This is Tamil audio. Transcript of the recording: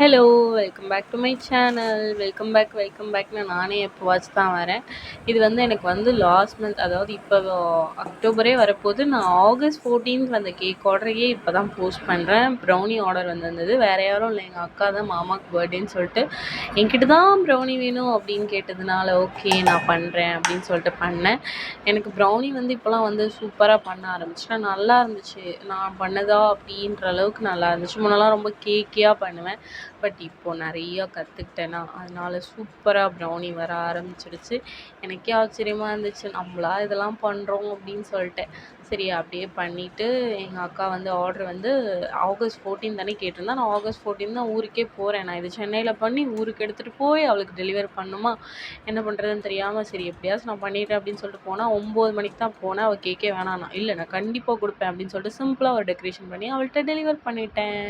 Hello! Welcome back to my channel. Welcome பேக்ன்னு நானே எப்போவாச்சும் தான் வரேன். இது வந்து எனக்கு வந்து லாஸ்ட் மந்த் அதாவது இப்போ அக்டோபரே வரப்போது. நான் ஆகஸ்ட் 14th அந்த கேக் ஆர்டரையே இப்போ தான் போஸ்ட் பண்ணுறேன். ப்ரௌனி ஆர்டர் வந்திருந்தது. வேறு யாரும் இல்லை, எங்கள் அக்கா தான் மாமாவுக்கு பர்த்டேன்னு சொல்லிட்டு என்கிட்ட தான் ப்ரௌனி வேணும் அப்படின்னு கேட்டதுனால, ஓகே நான் பண்ணுறேன் அப்படின்னு சொல்லிட்டு பண்ணேன். எனக்கு ப்ரௌனி வந்து இப்போலாம் வந்து சூப்பராக பண்ண ஆரம்பிச்சிட்டேன். நல்லா இருந்துச்சு. நான் பண்ணதா அப்படின்ற அளவுக்கு நல்லா இருந்துச்சு. முன்னெல்லாம் ரொம்ப கேக்கியாக பண்ணுவேன். பட் இப்போ நிறையா கற்றுக்கிட்டேனா அதனால சூப்பராக ப்ரௌனி வர ஆரம்பிச்சிடுச்சு. எனக்கே ஆச்சரியமாக இருந்துச்சு, நம்மளா இதெல்லாம் பண்ணுறோம் அப்படின்னு சொல்லிட்டு. சரி அப்படியே பண்ணிவிட்டு எங்கள் அக்கா வந்து ஆர்டர் வந்து ஆகஸ்ட் 14 தானே கேட்டிருந்தா. நான் ஆகஸ்ட் 14 தான் ஊருக்கே போகிறேன். நான் இது சென்னையில் பண்ணி ஊருக்கு எடுத்துகிட்டு போய் அவளுக்கு டெலிவர் பண்ணணுமா, என்ன பண்ணுறதுன்னு தெரியாமல் சரி எப்படியாச்சும் நான் பண்ணிட்டேன் அப்படின்னு சொல்லிட்டு போனால் 9 மணிக்கு தான் போனேன். அவள் கேக்கே வேணாம், இல்லை நான் கண்டிப்பாக கொடுப்பேன் அப்படின்னு சொல்லிட்டு சிம்பிளாக ஒரு டெக்கரேஷன் பண்ணி அவள்கிட்ட டெலிவர் பண்ணிட்டேன்.